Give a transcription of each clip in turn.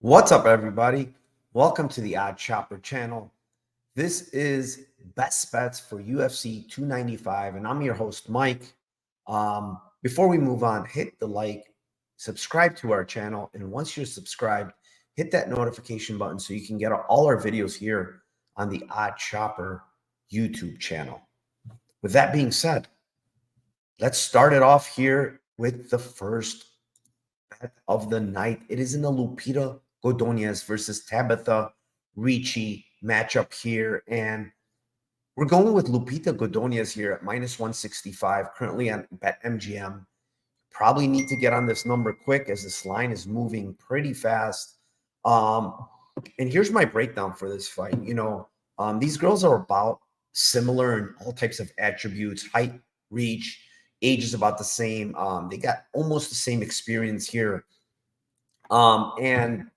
What's up, everybody? Welcome to the Odd Chopper channel. This is Best Bets for UFC 295, and I'm your host, Mike. Before we move on, hit the like, subscribe to our channel, and once you're subscribed, hit that notification button so you can get all our videos here on the Odd Chopper YouTube channel. With that being said, let's start it off here with the first bet of the night. It is in the Lupita Godinez versus Tabitha Ricci matchup here. And we're going with Lupita Godinez here at minus 165, currently on BetMGM. Probably need to get on this number quick as this line is moving pretty fast. And here's my breakdown for this fight. These girls are about similar in all types of attributes, height, reach, age is about the same. They got almost the same experience here. And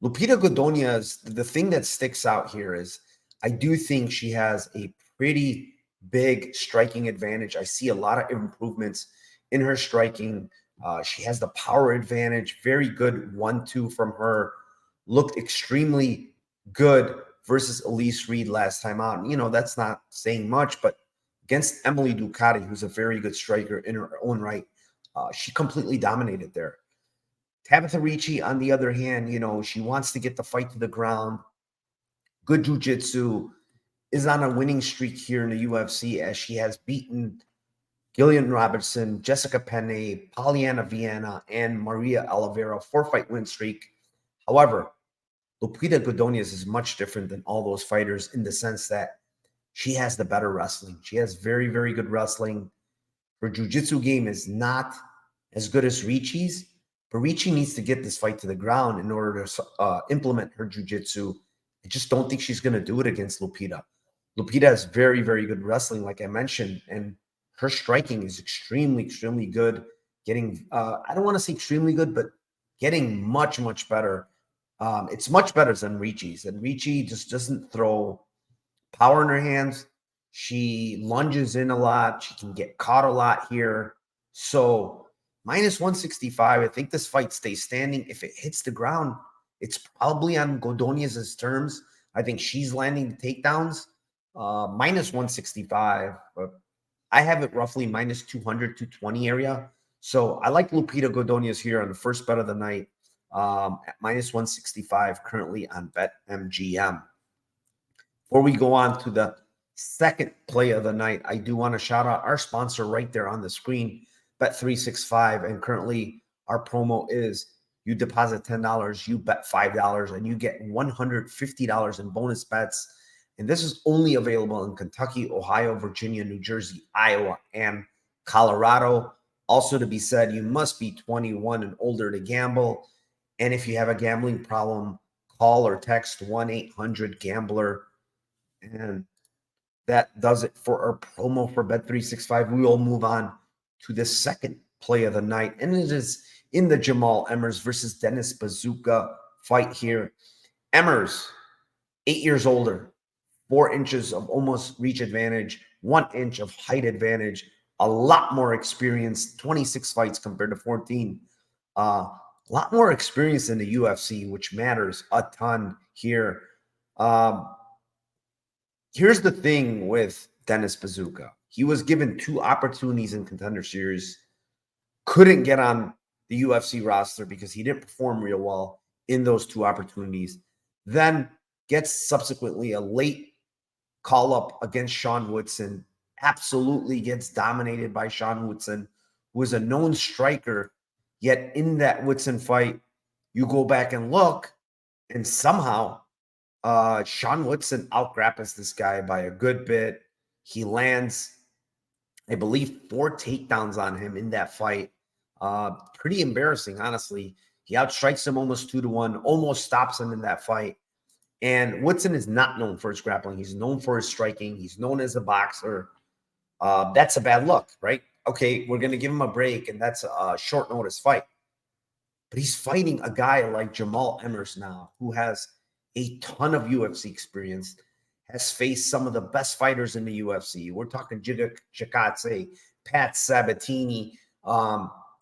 Lupita Godinez, the thing that sticks out here is I do think she has a pretty big striking advantage. I see a lot of improvements in her striking. She has the power advantage. Very good 1-2 from her. Looked extremely good versus Elise Reed last time out. And, that's not saying much, but against Emily Ducati, who's a very good striker in her own right, she completely dominated there. Tabitha Ricci, on the other hand, she wants to get the fight to the ground. Good jiu-jitsu, is on a winning streak here in the UFC as she has beaten Gillian Robertson, Jessica Penne, Polyana Viana, and Maria Oliveira, 4-fight win streak. However, Lupita Godinez is much different than all those fighters in the sense that she has the better wrestling. She has very, very good wrestling. Her jiu-jitsu game is not as good as Ricci's, but Ricci needs to get this fight to the ground in order to implement her jiu-jitsu. I just don't think she's going to do it against Lupita. Lupita has very, very good wrestling, like I mentioned, and her striking is extremely, extremely good. Getting, I don't want to say extremely good, but getting much, much better. It's much better than Ricci's, and Ricci just doesn't throw power in her hands. She lunges in a lot. She can get caught a lot here. So minus 165, I think this fight stays standing. If it hits the ground, it's probably on Godinez's terms. I think she's landing the takedowns. Minus 165, but I have it roughly minus 200, 220 area. So I like Lupita Godinez here on the first bet of the night at minus 165, currently on BetMGM. Before we go on to the second play of the night, I do want to shout out our sponsor right there on the screen, Bet365. And currently our promo is you deposit $10, you bet $5, and you get $150 in bonus bets. And this is only available in Kentucky, Ohio, Virginia, New Jersey, Iowa, and Colorado. Also to be said, you must be 21 and older to gamble. And if you have a gambling problem, call or text 1-800-GAMBLER. And that does it for our promo for Bet365. We will move on to the second play of the night, and it is in the Jamal Emmers versus Dennis Bazooka fight here. Emmers, 8 years older, 4 inches of almost reach advantage, 1 inch of height advantage, a lot more experience, 26 fights compared to 14. A lot more experience in the UFC, which matters a ton here. Here's the thing with Dennis Bazooka. He was given 2 opportunities in Contender Series, couldn't get on the UFC roster because he didn't perform real well in those 2 opportunities. Then gets subsequently a late call-up against Sean Woodson, absolutely gets dominated by Sean Woodson, who is a known striker. Yet in that Woodson fight, you go back and look, and somehow Sean Woodson outgrapples this guy by a good bit. He lands, I believe, 4 takedowns on him in that fight. Pretty embarrassing, honestly. He outstrikes him almost 2-1, almost stops him in that fight. And Woodson is not known for his grappling. He's known for his striking. He's known as a boxer. That's a bad look, right? Okay, we're going to give him a break, and that's a short notice fight. But he's fighting a guy like Jamal Emmers now, who has a ton of UFC experience, has faced some of the best fighters in the UFC. We're talking Giga Chikadze, Pat Sabatini,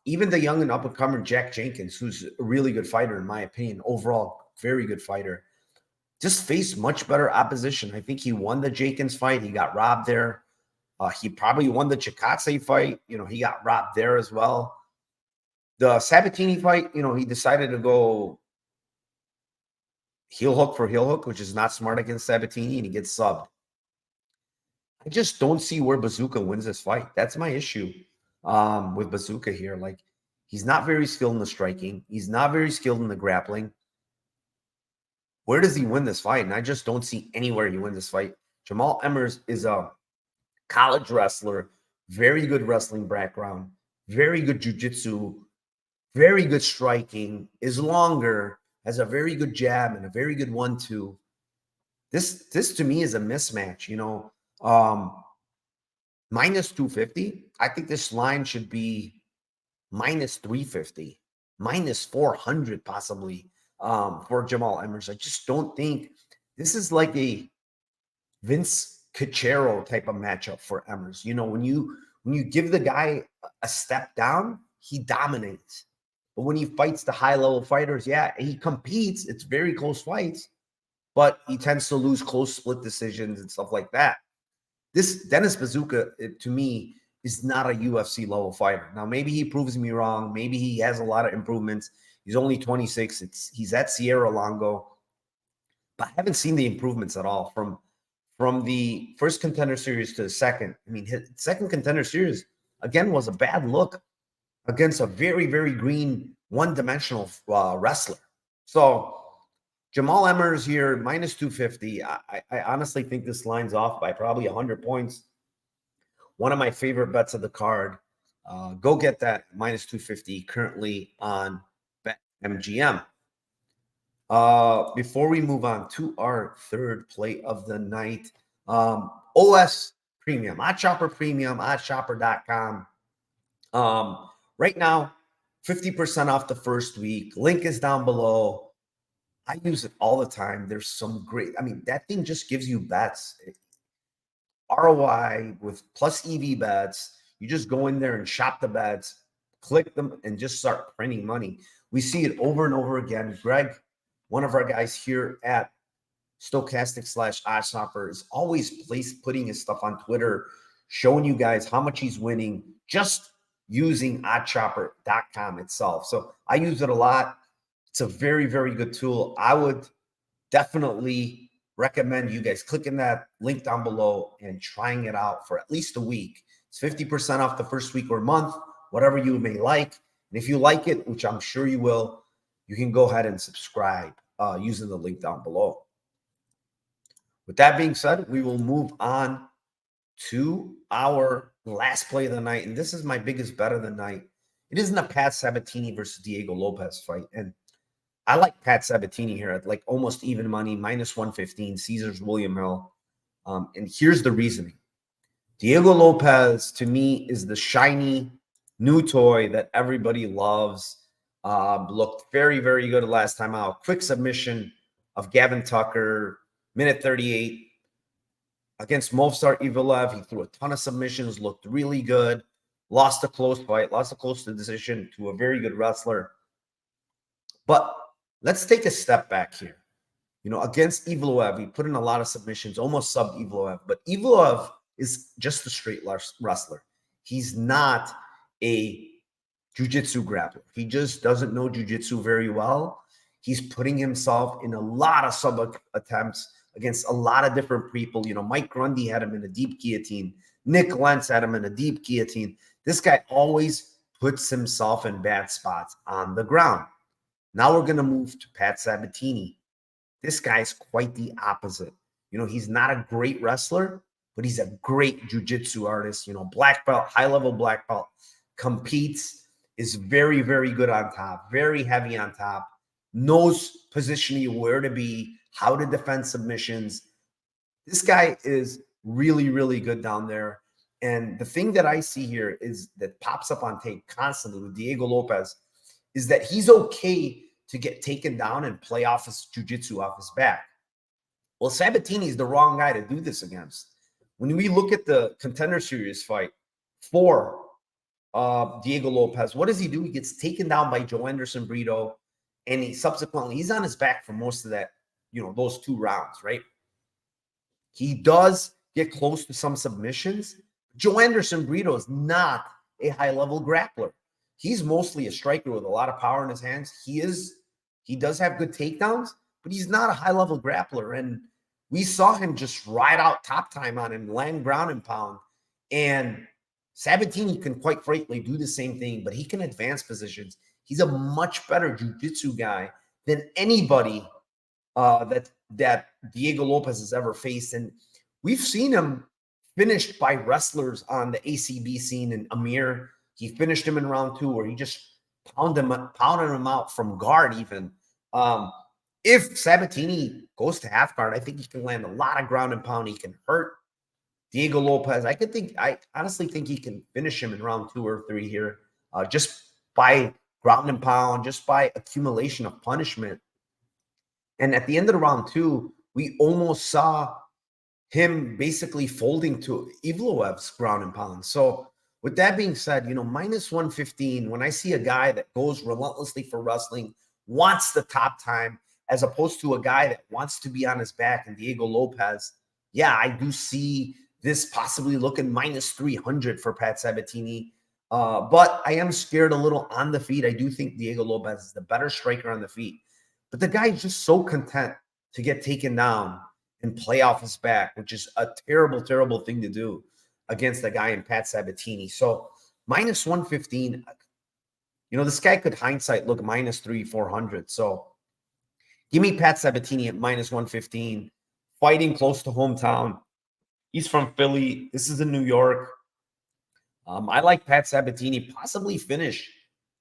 Even the young and up-and-comer Jack Jenkins, who's a really good fighter, in my opinion, overall, very good fighter, just faced much better opposition. I think he won the Jenkins fight. He got robbed there. He probably won the Chikadze fight. He got robbed there as well. The Sabatini fight, he decided to go heel hook for heel hook, which is not smart against Sabatini, and he gets subbed. I just don't see where Bazooka wins this fight. That's my issue with Bazooka here. Like, he's not very skilled in the striking. He's not very skilled in the grappling. Where does he win this fight? And I just don't see anywhere he wins this fight. Jamal Emmers is a college wrestler, very good wrestling background, very good jiu-jitsu, very good striking, is longer, has a very good jab and a very good 1-2. This to me is a mismatch, minus 250. I think this line should be minus 350, minus 400 possibly for Jamal Emmers. I just don't think this is like a Vince Cachero type of matchup for Emmers. When you give the guy a step down, he dominates. But when he fights the high-level fighters, yeah, he competes. It's very close fights, but he tends to lose close split decisions and stuff like that. This Dennis Bazooka, to me, is not a UFC level fighter. Now, maybe he proves me wrong. Maybe he has a lot of improvements. He's only 26. He's at Sierra Longo. But I haven't seen the improvements at all from the first Contender Series to the second. I mean, his second Contender Series, again, was a bad look against a very, very green, one-dimensional wrestler. So Jamal Emmers here, minus 250. I honestly think this line's off by probably 100 points. One of my favorite bets of the card. Go get that minus 250 currently on BetMGM. Before we move on to our third play of the night, OS Premium, OddsShopper Premium, oddshopper.com. Right now, 50% off the first week. Link is down below. I use it all the time. There's some great, that thing just gives you bets. ROI with plus EV bets. You just go in there and shop the bets, click them, and just start printing money. We see it over and over again. Greg, one of our guys here at Stochastic/OddsShopper, is always putting his stuff on Twitter, showing you guys how much he's winning just using oddshopper.com itself. So I use it a lot. It's a very, very good tool. I would definitely recommend you guys clicking that link down below and trying it out for at least a week. It's 50% off the first week or month, whatever you may like. And if you like it, which I'm sure you will, you can go ahead and subscribe using the link down below. With that being said, we will move on to our last play of the night. And this is my biggest bet of the night. It isn't a Pat Sabatini versus Diego Lopez fight. And I like Pat Sabatini here at like almost even money, minus 115, Caesars William Hill. And here's the reasoning. Diego Lopez, to me, is the shiny new toy that everybody loves. Looked very, very good last time out. Quick submission of Gavin Tucker, minute 38. Against Movsar Evloev, he threw a ton of submissions, looked really good. Lost a close fight, lost a close decision to a very good wrestler. But let's take a step back here. Against Evloev, he put in a lot of submissions, almost subbed Evloev. But Evloev is just a straight wrestler. He's not a jiu-jitsu grappler. He just doesn't know jiu-jitsu very well. He's putting himself in a lot of sub attempts against a lot of different people. Mike Grundy had him in a deep guillotine. Nick Lentz had him in a deep guillotine. This guy always puts himself in bad spots on the ground. Now we're going to move to Pat Sabatini. This guy's quite the opposite. He's not a great wrestler, but he's a great jiu-jitsu artist. Black belt, high-level black belt, competes, is very, very good on top, very heavy on top, knows positioning, where to be, how to defend submissions. This guy is really, really good down there. And the thing that I see here is that pops up on tape constantly with Diego Lopez is that he's okay to get taken down and play off his jiu-jitsu off his back. Well, Sabatini is the wrong guy to do this against. When we look at the Contender Series fight, 4 Diego Lopez. What does he do? He gets taken down by Joe Anderson Brito, and he's on his back for most of that, those 2 rounds, right? He does get close to some submissions. Joe Anderson Brito is not a high-level grappler. He's mostly a striker with a lot of power in his hands. He does have good takedowns, but he's not a high-level grappler. And we saw him just ride out top time on him, land ground and pound. And Sabatini can quite frankly do the same thing, but he can advance positions. He's a much better jiu-jitsu guy than anybody that Diego Lopez has ever faced. And we've seen him finished by wrestlers on the ACB scene. And Amir, he finished him in round 2, where he just pounded him out from guard even. If Sabatini goes to half guard, I think he can land a lot of ground and pound. He can hurt Diego Lopez. I honestly think he can finish him in round 2 or 3 here, just by ground and pound, just by accumulation of punishment. And at the end of the round 2, we almost saw him basically folding to Ivloev's ground and pound. So with that being said, minus 115, when I see a guy that goes relentlessly for wrestling, wants the top time, as opposed to a guy that wants to be on his back, and Diego Lopez, yeah, I do see this possibly looking minus 300 for Pat Sabatini. But I am scared a little on the feet. I do think Diego Lopez is the better striker on the feet. But the guy is just so content to get taken down and play off his back, which is a terrible, terrible thing to do against a guy in Pat Sabatini. So minus 115, this guy could hindsight look minus 400. So give me Pat Sabatini at minus 115, fighting close to hometown. He's from Philly. This is in New York. I like Pat Sabatini possibly finish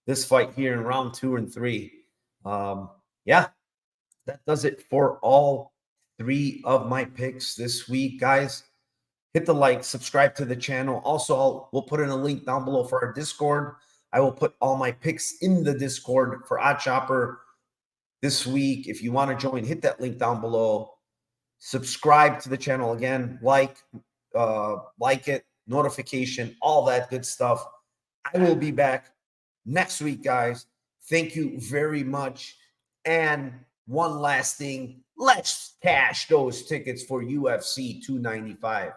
this fight here in round 2 and 3. Yeah, that does it for all 3 of my picks this week, guys. Hit the like, subscribe to the channel. Also, we'll put in a link down below for our Discord. I will put all my picks in the Discord for Odd Chopper this week. If you want to join, hit that link down below. Subscribe to the channel again. Like it, notification, all that good stuff. I will be back next week, guys. Thank you very much. And one last thing, let's cash those tickets for UFC 295.